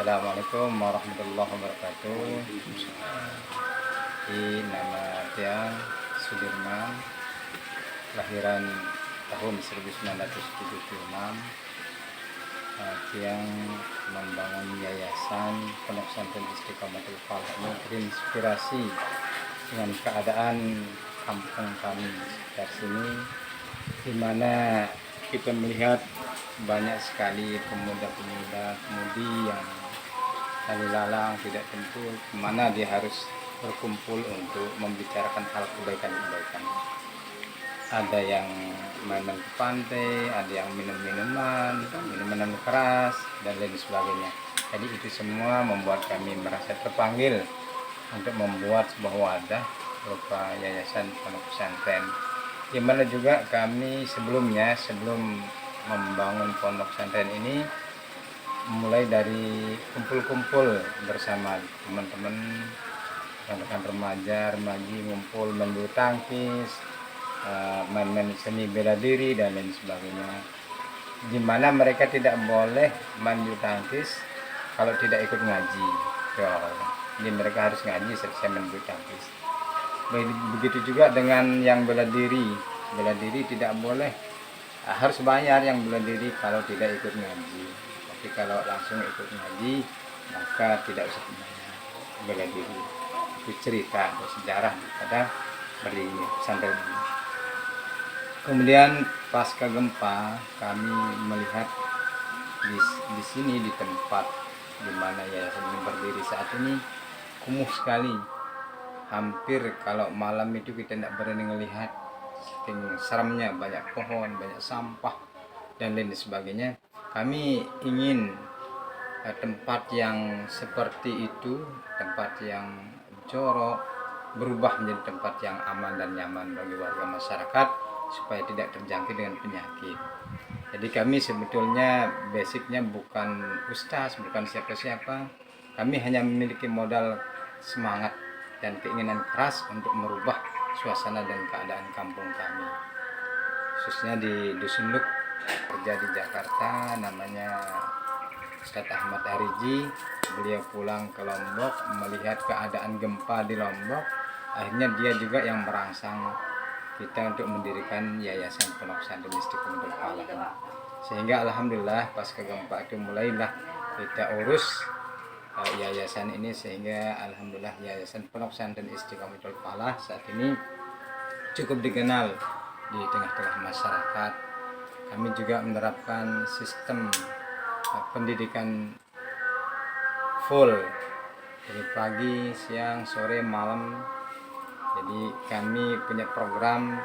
Assalamualaikum warahmatullahi wabarakatuh. Nama Tiang Sudirman, lahiran tahun 1976. Tiang membangun yayasan Pondok Pesantren Istiqomatul Falah ini terinspirasi dengan keadaan kampung kami sekitar sini, di mana kita melihat banyak sekali pemuda-pemudi yang lalu lalang tidak tentu kemana dia harus berkumpul untuk membicarakan hal kebaikan-kebaikan. Ada yang main-main ke pantai, ada yang minuman keras dan lain sebagainya. Jadi itu semua membuat kami merasa terpanggil untuk membuat sebuah wadah berupa yayasan pondok pesantren. Di mana juga kami sebelum membangun pondok pesantren ini mulai dari kumpul-kumpul bersama teman-teman, rekan remaji ngumpul main bulu tangkis, main-main seni bela diri dan lain sebagainya. Di mana mereka tidak boleh main bulu tangkis kalau tidak ikut ngaji. Jadi mereka harus ngaji selesai main bulu tangkis. Begitu juga dengan yang bela diri tidak boleh, harus bayar yang bela diri kalau tidak ikut ngaji. Tapi kalau langsung ikut ngaji maka tidak usah bayar bela diri. Itu cerita atau sejarah pada berdirinya pesantren ini. Kemudian pasca gempa kami melihat di sini, di tempat di mana yayasan ini berdiri saat ini, kumuh sekali. Hampir kalau malam itu kita tidak berani melihat saking seramnya, banyak pohon, banyak sampah dan lain sebagainya. Kami ingin tempat yang seperti itu, tempat yang jorok, berubah menjadi tempat yang aman dan nyaman bagi warga masyarakat supaya tidak terjangkit dengan penyakit. Jadi kami sebetulnya basicnya bukan ustaz, bukan siapa-siapa. Kami hanya memiliki modal semangat dan keinginan keras untuk merubah suasana dan keadaan kampung kami, khususnya di Dusun Luk. Kerja di Jakarta, namanya Ustadz Ahmad Ariji. Beliau pulang ke Lombok melihat keadaan gempa di Lombok, akhirnya dia juga yang merangsang kita untuk mendirikan Yayasan Pondok Pesantren Istiqomatul Falah. Sehingga alhamdulillah pas ke gempa itu mulailah kita urus yayasan ini, sehingga alhamdulillah Yayasan Pondok Pesantren Istiqomatul Falah saat ini cukup dikenal di tengah-tengah masyarakat. Kami juga menerapkan sistem pendidikan full dari pagi, siang, sore, malam. Jadi kami punya program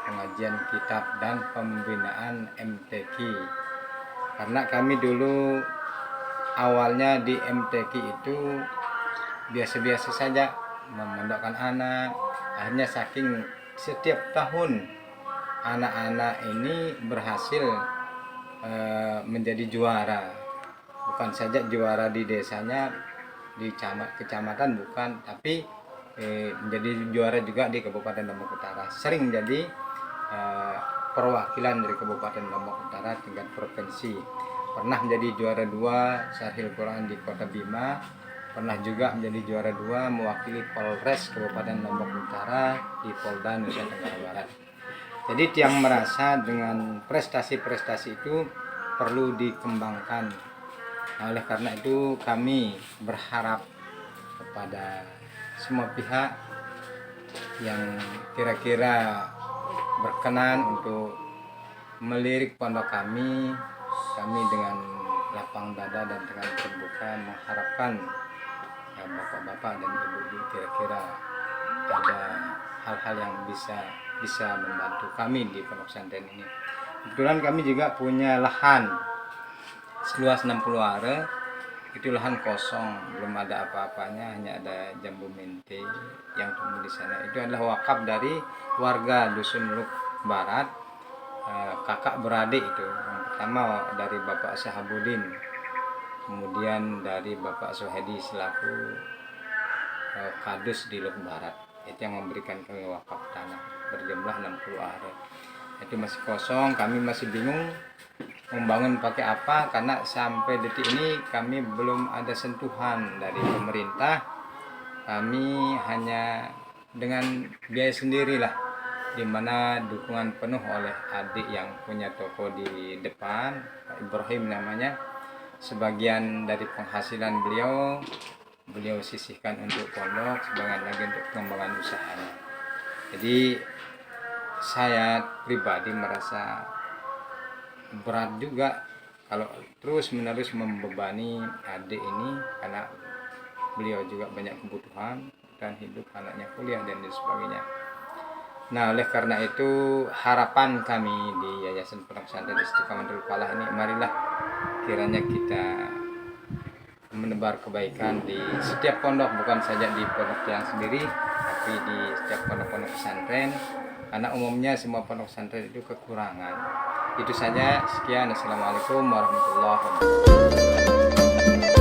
pengajian kitab dan pembinaan MTQ. Karena kami dulu awalnya di MTQ itu biasa-biasa saja, memondokkan anak. Akhirnya saking setiap tahun anak-anak ini berhasil menjadi juara. Bukan saja juara di desanya, di kecamatan bukan, tapi menjadi juara juga di Kabupaten Lombok Utara. Sering menjadi perwakilan dari Kabupaten Lombok Utara tingkat provinsi. Pernah menjadi juara 2 Sahil Quran di Kota Bima. Pernah juga menjadi juara 2 mewakili Polres Kabupaten Lombok Utara di Polda Nusa Tenggara Barat. Jadi tiang merasa dengan prestasi-prestasi itu perlu dikembangkan. Nah, oleh karena itu kami berharap kepada semua pihak yang kira-kira berkenan untuk melirik pondok kami dengan lapang dada dan dengan terbuka mengharapkan bapak-bapak dan ibu-ibu kira-kira ada hal-hal yang bisa membantu kami di pondok pesantren ini. Kebetulan kami juga punya lahan seluas 60 are. Itu lahan kosong, belum ada apa-apanya, hanya ada jambu mente yang tumbuh di sana. Itu adalah wakaf dari warga Dusun Luk Barat, kakak beradik itu. Yang pertama dari Bapak Sahabudin, kemudian dari Bapak Sohedi selaku kadus di Luk Barat. Itu yang memberikan kami wakaf tanah berjumlah 60 are. Itu masih kosong, kami masih bingung membangun pakai apa, karena sampai detik ini kami belum ada sentuhan dari pemerintah. Kami hanya dengan biaya sendirilah, di mana dukungan penuh oleh adik yang punya toko di depan, Pak Ibrahim namanya. Sebagian dari penghasilan beliau sisihkan untuk pondok, sebagian lagi untuk pengembangan usahanya. Jadi saya pribadi merasa berat juga kalau terus menerus membebani adik ini, karena beliau juga banyak kebutuhan dan hidup, anaknya kuliah dan sebagainya. Nah, oleh karena itu harapan kami di Yayasan Pondok Pesantren Istiqomatul Falah ini, marilah kiranya kita menebar kebaikan di setiap pondok, bukan saja di pondok yang sendiri, tapi di setiap pondok-pondok pesantren, karena umumnya semua pondok pesantren itu kekurangan. Itu saja, sekian. Assalamualaikum warahmatullahi wabarakatuh.